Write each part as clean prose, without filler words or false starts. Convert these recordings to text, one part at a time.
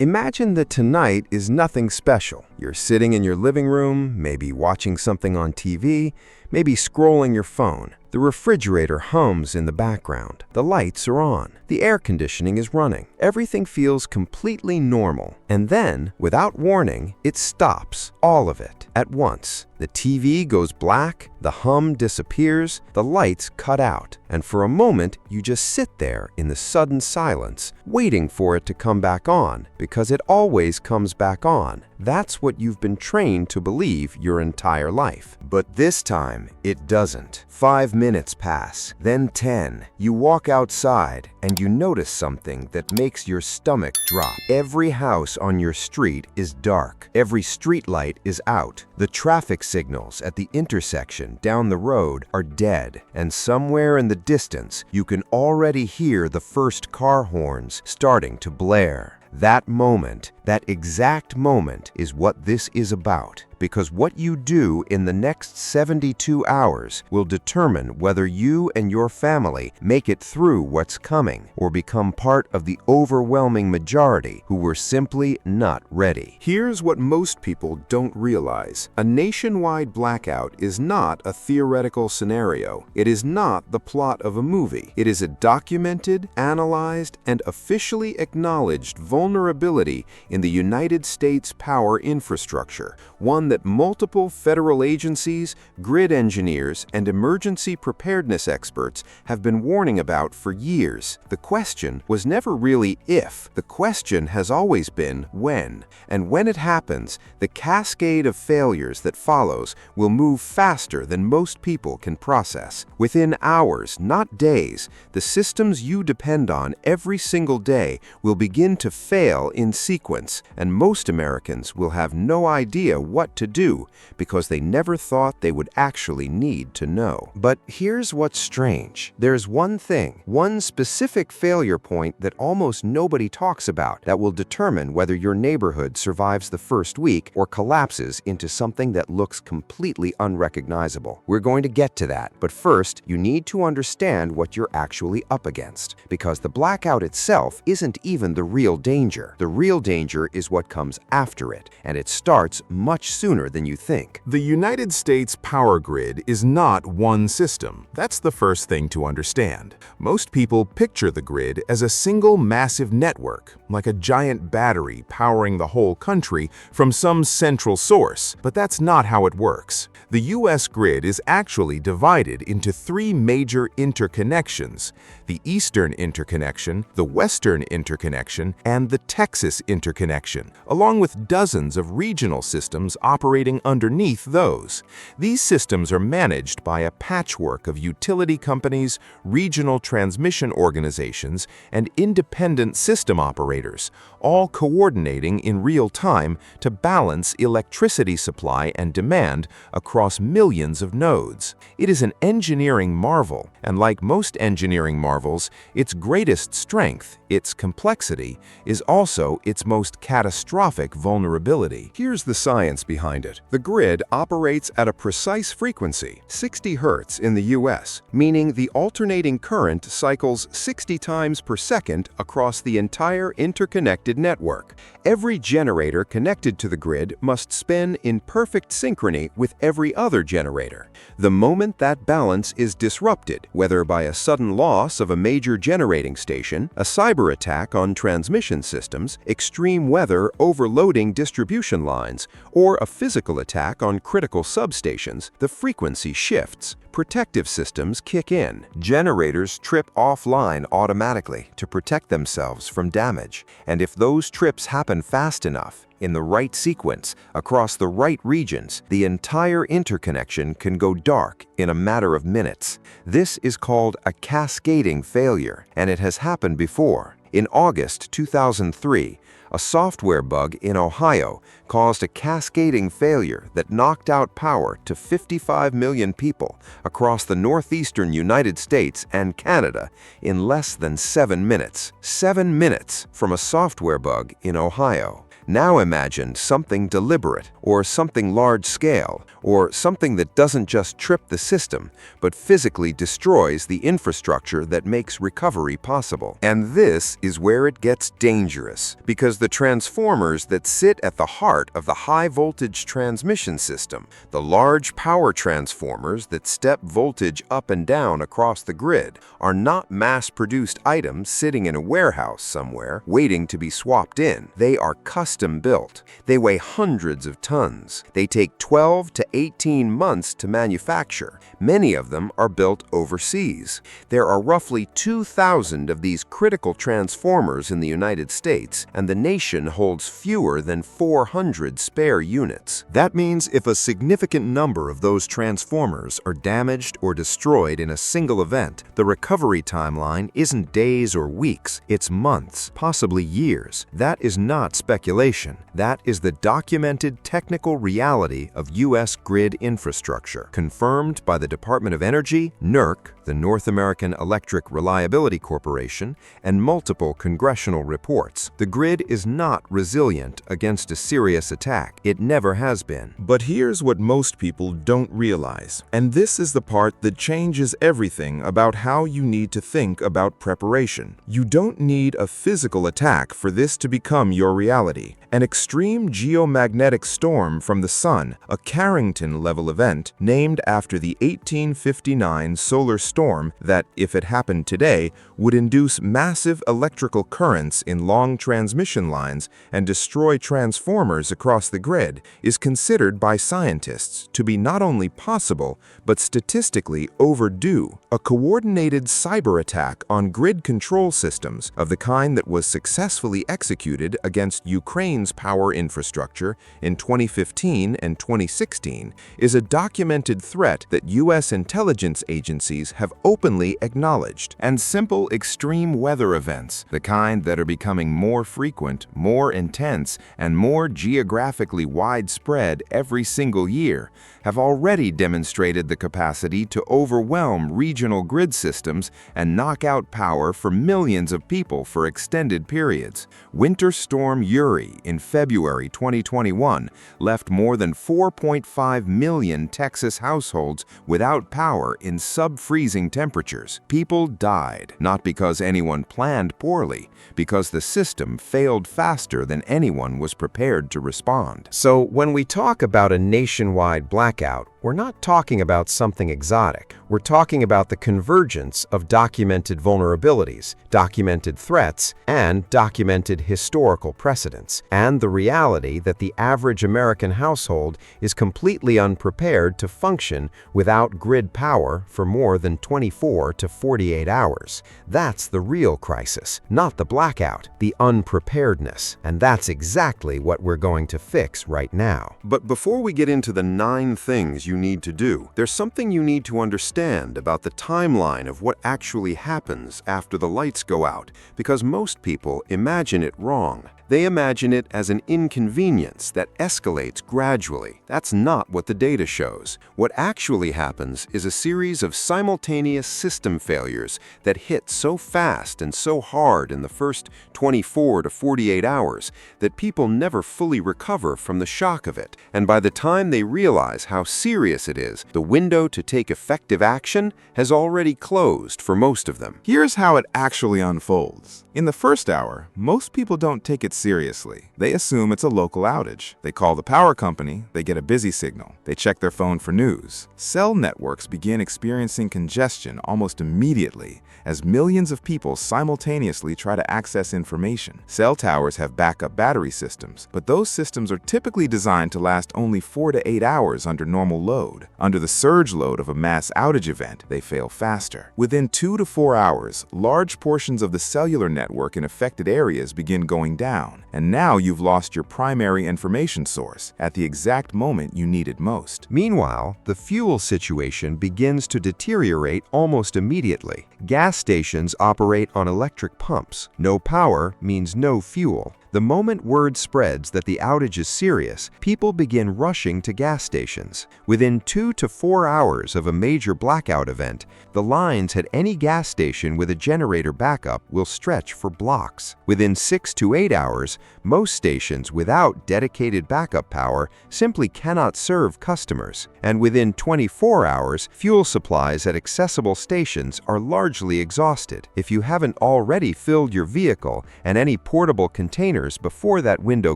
Imagine that tonight is nothing special. You're sitting in your living room, maybe watching something on TV, maybe scrolling your phone. The refrigerator hums in the background. The lights are on. The air conditioning is running. Everything feels completely normal. And then, without warning, it stops. All of it. At once. The TV goes black, the hum disappears, the lights cut out. And for a moment, you just sit there in the sudden silence, waiting for it to come back on, because it always comes back on. That's what you've been trained to believe your entire life. But this time, it doesn't. 5 minutes pass, then 10. You walk outside, and you notice something that makes your stomach drop. Every house on your street is dark. Every street light is out. The traffic signals at the intersection down the road are dead. And somewhere in the distance, you can already hear the first car horns starting to blare. That moment, that exact moment, is what this is about. Because what you do in the next 72 hours will determine whether you and your family make it through what's coming or become part of the overwhelming majority who were simply not ready. Here's what most people don't realize. A nationwide blackout is not a theoretical scenario. It is not the plot of a movie. It is a documented, analyzed, and officially acknowledged vulnerability in the United States power infrastructure, one that multiple federal agencies, grid engineers, and emergency preparedness experts have been warning about for years. The question was never really if. The question has always been when. And when it happens, the cascade of failures that follows will move faster than most people can process. Within hours, not days, the systems you depend on every single day will begin to fail in sequence, and most Americans will have no idea what to do because they never thought they would actually need to know. But here's what's strange. There's one thing, one specific failure point that almost nobody talks about that will determine whether your neighborhood survives the first week or collapses into something that looks completely unrecognizable. We're going to get to that, but first, you need to understand what you're actually up against, because the blackout itself isn't even the real danger. The real danger is what comes after it, and it starts much sooner than you think. The United States power grid is not one system. That's the first thing to understand. Most people picture the grid as a single massive network, like a giant battery powering the whole country from some central source, but that's not how it works. The U.S. grid is actually divided into 3 major interconnections: the Eastern Interconnection, the Western Interconnection, and the Texas Interconnection, along with dozens of regional systems operating underneath those. These systems are managed by a patchwork of utility companies, regional transmission organizations, and independent system operators, all coordinating in real time to balance electricity supply and demand across millions of nodes. It is an engineering marvel, and like most engineering marvels, its greatest strength, its complexity, is also its most catastrophic vulnerability. Here's the science behind it. The grid operates at a precise frequency, 60 Hz in the US, meaning the alternating current cycles 60 times per second across the entire interconnected network. Every generator connected to the grid must spin in perfect synchrony with every other generator. The moment that balance is disrupted, whether by a sudden loss of a major generating station, a cyber attack on transmission systems, extreme weather overloading distribution lines, or a physical attack on critical substations, the frequency shifts. Protective systems kick in. Generators trip offline automatically to protect themselves from damage. And if those trips happen fast enough, in the right sequence, across the right regions, the entire interconnection can go dark in a matter of minutes. This is called a cascading failure, and it has happened before. In August 2003, a software bug in Ohio caused a cascading failure that knocked out power to 55 million people across the northeastern United States and Canada in less than 7 minutes. 7 minutes from a software bug in Ohio. Now imagine something deliberate, or something large-scale, or something that doesn't just trip the system, but physically destroys the infrastructure that makes recovery possible. And this is where it gets dangerous, because the transformers that sit at the heart of the high-voltage transmission system, the large power transformers that step voltage up and down across the grid, are not mass-produced items sitting in a warehouse somewhere waiting to be swapped in. They are custom-built. They weigh hundreds of tons. They take 12 to 18 months to manufacture. Many of them are built overseas. There are roughly 2,000 of these critical transformers in the United States, and the nation holds fewer than 400 spare units. That means if a significant number of those transformers are damaged or destroyed in a single event, the recovery timeline isn't days or weeks, it's months, possibly years. That is not speculation. That is the documented technical reality of U.S. grid infrastructure, confirmed by the Department of Energy, NERC, the North American Electric Reliability Corporation, and multiple congressional reports. The grid is not resilient against a serious attack. It never has been. But here's what most people don't realize, and this is the part that changes everything about how you need to think about preparation. You don't need a physical attack for this to become your reality. An extreme geomagnetic storm from the sun, a Carrington-level event named after the 1859 solar storm that, if it happened today, would induce massive electrical currents in long transmission lines and destroy transformers across the grid, is considered by scientists to be not only possible, but statistically overdue. A coordinated cyber attack on grid control systems of the kind that was successfully executed against Ukraine's power infrastructure in 2015 and 2016 is a documented threat that U.S. intelligence agencies have openly acknowledged. And simple extreme weather events, the kind that are becoming more frequent, more intense, and more geographically widespread every single year, have already demonstrated the capacity to overwhelm regional grid systems and knock out power for millions of people for extended periods. Winter Storm Uri in February 2021 left more than 4.5 million Texas households without power in sub-freezing temperatures. People died, not because anyone planned poorly, because the system failed faster than anyone was prepared to respond. So when we talk about a nationwide blackout, we're not talking about something exotic. We're talking about the convergence of documented vulnerabilities, documented threats, and documented historical precedents, and the reality that the average American household is completely unprepared to function without grid power for more than 24 to 48 hours. That's the real crisis, not the blackout, the unpreparedness, and that's exactly what we're going to fix right now. But before we get into the 9 things you need to do, there's something you need to understand about the timeline of what actually happens after the lights go out, because most people imagine it wrong. They imagine it as an inconvenience that escalates gradually. That's not what the data shows. What actually happens is a series of simultaneous system failures that hit so fast and so hard in the first 24 to 48 hours that people never fully recover from the shock of it. And by the time they realize how serious it is, the window to take effective action has already closed for most of them. Here's how it actually unfolds. In the first hour, most people don't take it seriously. They assume it's a local outage. They call the power company, they get a busy signal. They check their phone for news. Cell networks begin experiencing congestion almost immediately as millions of people simultaneously try to access information. Cell towers have backup battery systems, but those systems are typically designed to last only 4 to 8 hours under normal load. Under the surge load of a mass outage event, they fail faster. Within 2 to 4 hours, large portions of the cellular network in affected areas begin going down, and now you've lost your primary information source at the exact moment you need it most. Meanwhile, the fuel situation begins to deteriorate almost immediately. Gas stations operate on electric pumps. No power means no fuel. The moment word spreads that the outage is serious, people begin rushing to gas stations. Within 2 to 4 hours of a major blackout event, the lines at any gas station with a generator backup will stretch for blocks. Within 6 to 8 hours, most stations without dedicated backup power simply cannot serve customers. And within 24 hours, fuel supplies at accessible stations are largely exhausted. If you haven't already filled your vehicle and any portable container containers before that window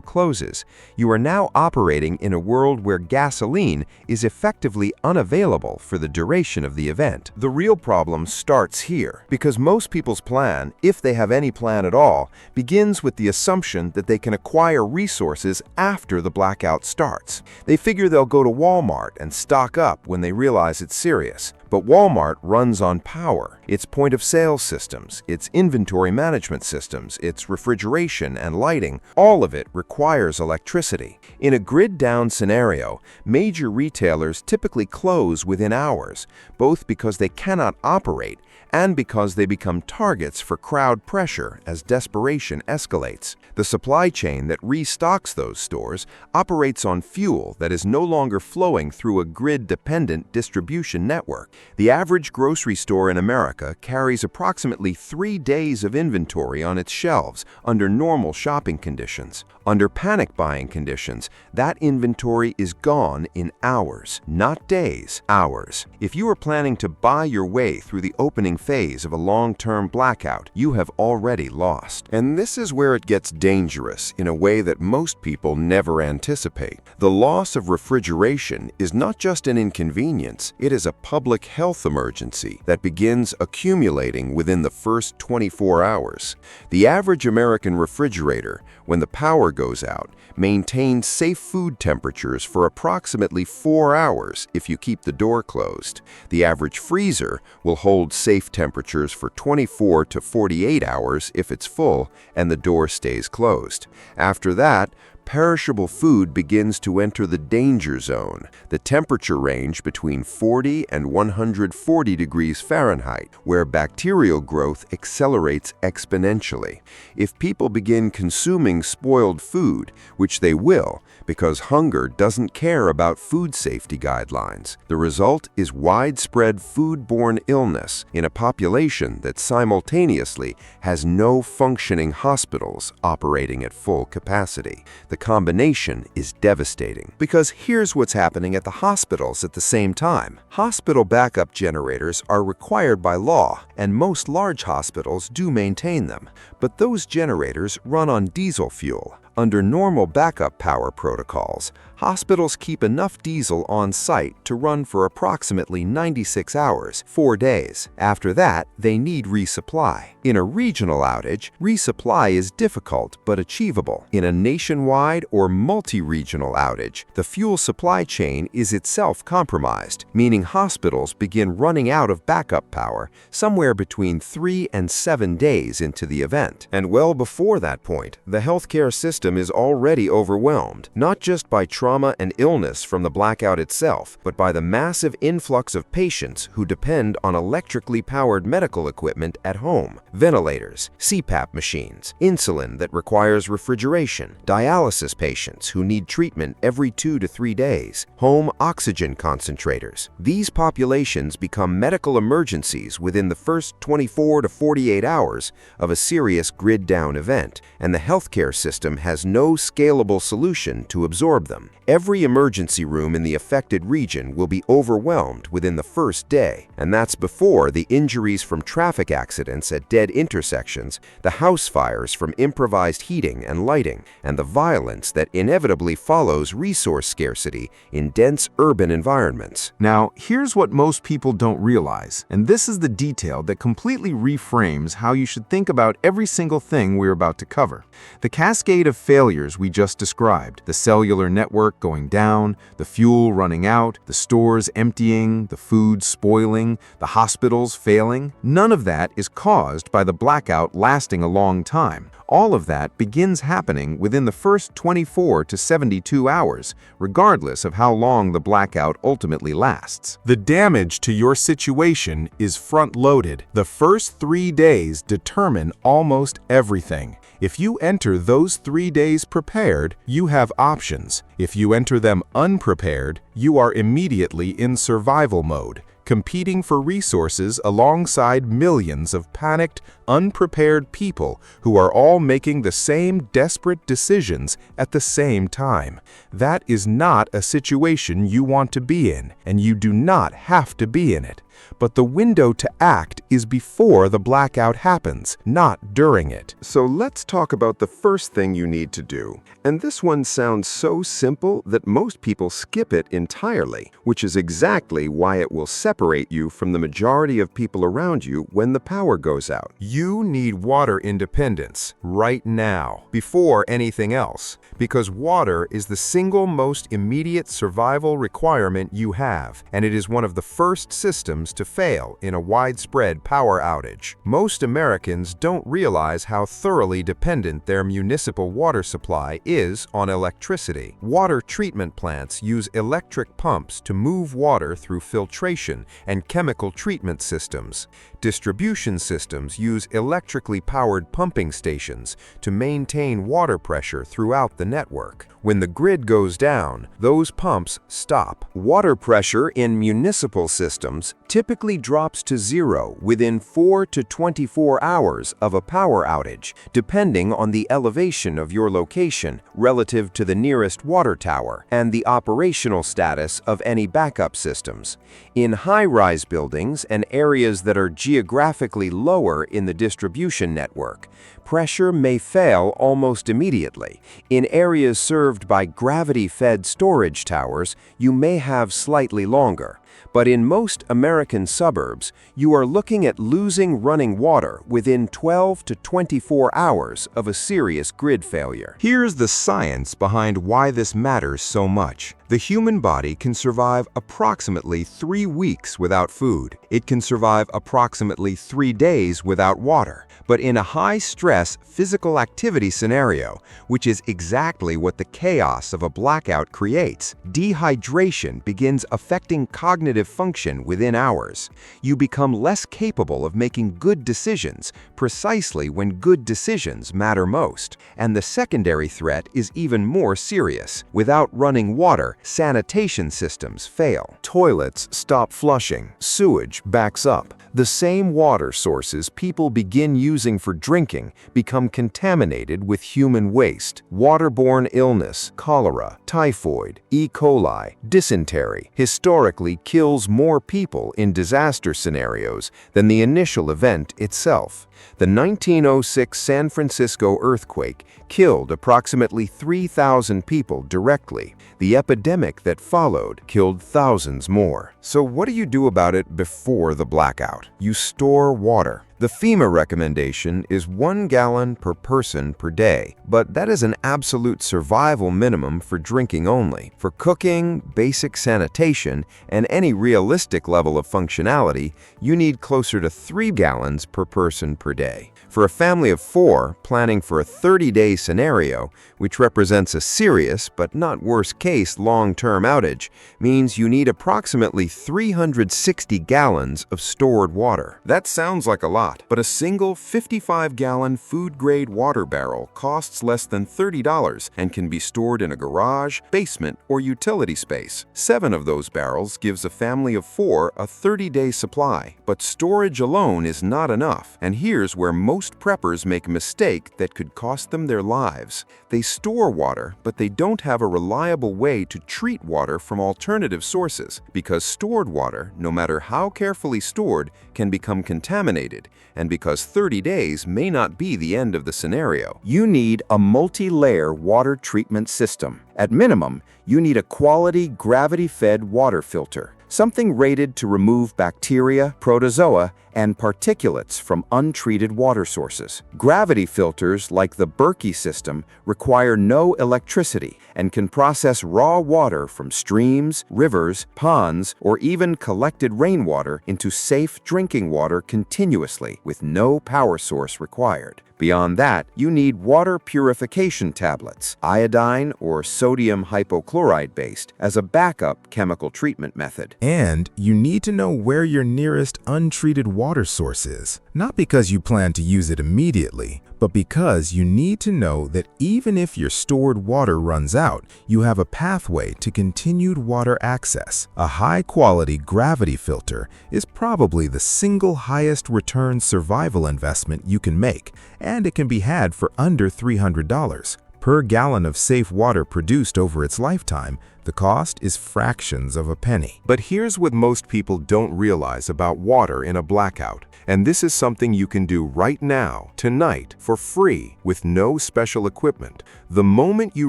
closes, you are now operating in a world where gasoline is effectively unavailable for the duration of the event. The real problem starts here, because most people's plan, if they have any plan at all, begins with the assumption that they can acquire resources after the blackout starts. They figure they'll go to Walmart and stock up when they realize it's serious. But Walmart runs on power. Its point-of-sale systems, its inventory management systems, its refrigeration and lighting, all of it requires electricity. In a grid-down scenario, major retailers typically close within hours, both because they cannot operate and because they become targets for crowd pressure as desperation escalates. The supply chain that restocks those stores operates on fuel that is no longer flowing through a grid-dependent distribution network. The average grocery store in America carries approximately 3 days of inventory on its shelves under normal shopping conditions. Under panic buying conditions, that inventory is gone in hours, not days, hours. If you are planning to buy your way through the opening phase of a long-term blackout, you have already lost. And this is where it gets dangerous in a way that most people never anticipate. The loss of refrigeration is not just an inconvenience, it is a public health emergency that begins accumulating within the first 24 hours. The average American refrigerator, when the power goes out, maintains safe food temperatures for approximately 4 hours if you keep the door closed. The average freezer will hold safe temperatures for 24 to 48 hours if it's full and the door stays closed. After that, perishable food begins to enter the danger zone, the temperature range between 40 and 140 degrees Fahrenheit, where bacterial growth accelerates exponentially. If people begin consuming spoiled food, which they will, because hunger doesn't care about food safety guidelines, the result is widespread foodborne illness in a population that simultaneously has no functioning hospitals operating at full capacity. The combination is devastating. Because here's what's happening at the hospitals at the same time. Hospital backup generators are required by law, and most large hospitals do maintain them. But those generators run on diesel fuel. Under normal backup power protocols, hospitals keep enough diesel on site to run for approximately 96 hours, 4 days. After that, they need resupply. In a regional outage, resupply is difficult but achievable. In a nationwide or multi-regional outage, the fuel supply chain is itself compromised, meaning hospitals begin running out of backup power somewhere between 3 and 7 days into the event. And well before that point, the healthcare system is already overwhelmed, not just by trauma and illness from the blackout itself, but by the massive influx of patients who depend on electrically powered medical equipment at home. Ventilators, CPAP machines, insulin that requires refrigeration, dialysis patients who need treatment every 2 to 3 days, home oxygen concentrators. These populations become medical emergencies within the first 24 to 48 hours of a serious grid-down event, and the healthcare system has no scalable solution to absorb them. Every emergency room in the affected region will be overwhelmed within the first day, and that's before the injuries from traffic accidents at dead intersections, the house fires from improvised heating and lighting, and the violence that inevitably follows resource scarcity in dense urban environments. Now, here's what most people don't realize, and this is the detail that completely reframes how you should think about every single thing we're about to cover. The cascade of failures we just described, the cellular network going down, the fuel running out, the stores emptying, the food spoiling, the hospitals failing, none of that is caused by the blackout lasting a long time. All of that begins happening within the first 24 to 72 hours, regardless of how long the blackout ultimately lasts. The damage to your situation is front-loaded. The first 3 days determine almost everything. If you enter those 3 days prepared, you have options. If you enter them unprepared, you are immediately in survival mode, competing for resources alongside millions of panicked, unprepared people who are all making the same desperate decisions at the same time. That is not a situation you want to be in, and you do not have to be in it. But the window to act is before the blackout happens, not during it. So let's talk about the first thing you need to do. And this one sounds so simple that most people skip it entirely, which is exactly why it will separate you from the majority of people around you when the power goes out. You need water independence right now, before anything else, because water is the single most immediate survival requirement you have, and it is one of the first systems to fail in a widespread power outage. Most Americans don't realize how thoroughly dependent their municipal water supply is on electricity. Water treatment plants use electric pumps to move water through filtration and chemical treatment systems. Distribution systems use electrically powered pumping stations to maintain water pressure throughout the network. When the grid goes down, those pumps stop. Water pressure in municipal systems typically drops to zero within 4 to 24 hours of a power outage, depending on the elevation of your location relative to the nearest water tower and the operational status of any backup systems. In high-rise buildings and areas that are geographically lower in the distribution network, pressure may fail almost immediately. In areas served by gravity-fed storage towers, you may have slightly longer. But in most American suburbs, you are looking at losing running water within 12 to 24 hours of a serious grid failure. Here's the science behind why this matters so much. The human body can survive approximately 3 weeks without food. It can survive approximately 3 days without water. But in a high-stress physical activity scenario, which is exactly what the chaos of a blackout creates, dehydration begins affecting cognitive function within hours. You become less capable of making good decisions precisely when good decisions matter most. And the secondary threat is even more serious. Without running water, sanitation systems fail. Toilets stop flushing. Sewage backs up. The same water sources people begin using for drinking become contaminated with human waste. Waterborne illness, cholera, typhoid, E. coli, dysentery, historically kills more people in disaster scenarios than the initial event itself. The 1906 San Francisco earthquake killed approximately 3,000 people directly. The epidemic that followed killed thousands more. So what do you do about it before the blackout? You store water. The FEMA recommendation is 1 gallon per person per day, but that is an absolute survival minimum for drinking only. For cooking, basic sanitation, and any realistic level of functionality, you need closer to 3 gallons per person per day. For a family of 4 planning for a 30-day scenario, which represents a serious but not worst-case long-term outage, means you need approximately 360 gallons of stored water. That sounds like a lot, but a single 55-gallon food-grade water barrel costs less than $30 and can be stored in a garage, basement, or utility space. 7 of those barrels gives a family of 4 a 30-day supply. But storage alone is not enough, and here's where most preppers make a mistake that could cost them their lives. They store water, but they don't have a reliable way to treat water from alternative sources, because stored water, no matter how carefully stored, can become contaminated, and because 30 days may not be the end of the scenario. You need a multi-layer water treatment system. At minimum, you need a quality gravity-fed water filter, something rated to remove bacteria, protozoa, and particulates from untreated water sources. Gravity filters like the Berkey system require no electricity and can process raw water from streams, rivers, ponds, or even collected rainwater into safe drinking water continuously with no power source required. Beyond that, you need water purification tablets, iodine or sodium hypochlorite-based, as a backup chemical treatment method. And you need to know where your nearest untreated water source is, not because you plan to use it immediately, but because you need to know that even if your stored water runs out, you have a pathway to continued water access. A high-quality gravity filter is probably the single highest return survival investment you can make, and it can be had for under $300. Per gallon of safe water produced over its lifetime, the cost is fractions of a penny. But here's what most people don't realize about water in a blackout. And this is something you can do right now, tonight, for free, with no special equipment. The moment you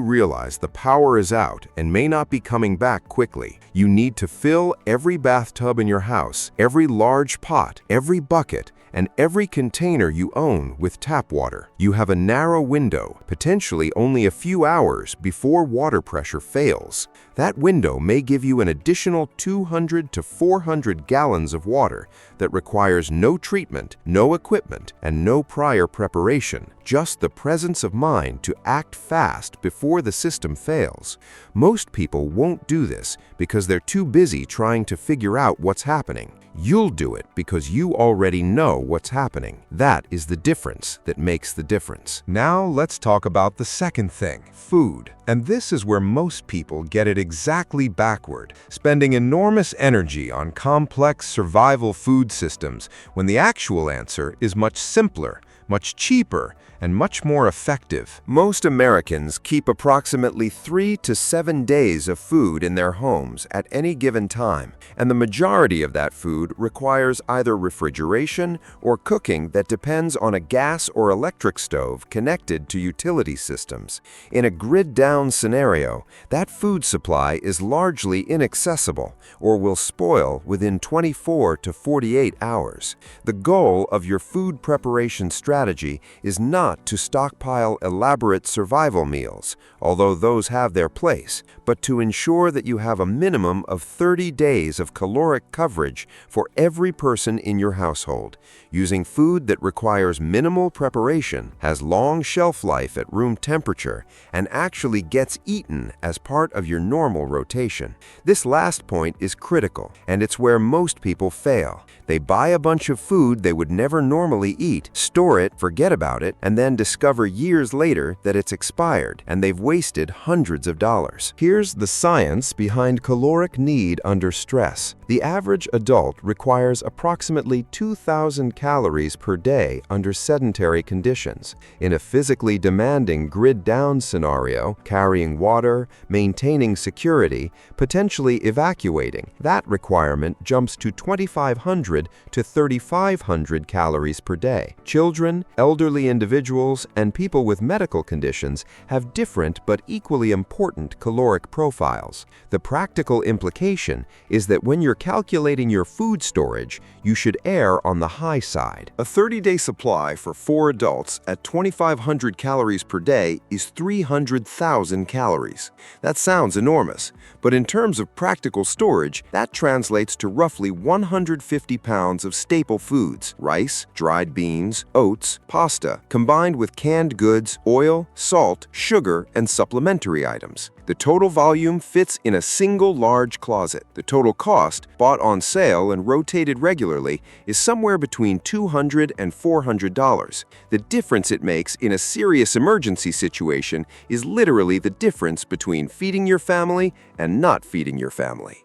realize the power is out and may not be coming back quickly, you need to fill every bathtub in your house, every large pot, every bucket, and every container you own with tap water. You have a narrow window, potentially only a few hours before water pressure fails. That window may give you an additional 200 to 400 gallons of water that requires no treatment, no equipment, and no prior preparation, just the presence of mind to act fast before the system fails. Most people won't do this because they're too busy trying to figure out what's happening. You'll do it because you already know what's happening. That is the difference that makes the difference. Now let's talk about the second thing, food. And this is where most people get it exactly backward, spending enormous energy on complex survival food systems when the actual answer is much simpler, much cheaper, and much more effective. Most Americans keep approximately 3 to 7 days of food in their homes at any given time, and the majority of that food requires either refrigeration or cooking that depends on a gas or electric stove connected to utility systems. In a grid-down scenario, that food supply is largely inaccessible or will spoil within 24 to 48 hours. The goal of your food preparation strategy is not to stockpile elaborate survival meals, although those have their place, but to ensure that you have a minimum of 30 days of caloric coverage for every person in your household. Using food that requires minimal preparation, has long shelf life at room temperature, and actually gets eaten as part of your normal rotation. This last point is critical, and it's where most people fail. They buy a bunch of food they would never normally eat, store it, forget about it, and then discover years later that it's expired, and they've wasted hundreds of dollars. Here's the science behind caloric need under stress. The average adult requires approximately 2,000 calories per day under sedentary conditions. In a physically demanding grid-down scenario, carrying water, maintaining security, potentially evacuating, that requirement jumps to 2,500 to 3,500 calories per day. Children, elderly individuals, and people with medical conditions have different but equally important caloric profiles. The practical implication is that when you're calculating your food storage, you should err on the high side. A 30-day supply for 4 adults at 2,500 calories per day is 300,000 calories. That sounds enormous, but in terms of practical storage, that translates to roughly 150 pounds of staple foods: rice, dried beans, oats, pasta, combined with canned goods, oil, salt, sugar, and supplementary items. The total volume fits in a single large closet. The total cost, bought on sale and rotated regularly, is somewhere between $200 and $400. The difference it makes in a serious emergency situation is literally the difference between feeding your family and not feeding your family.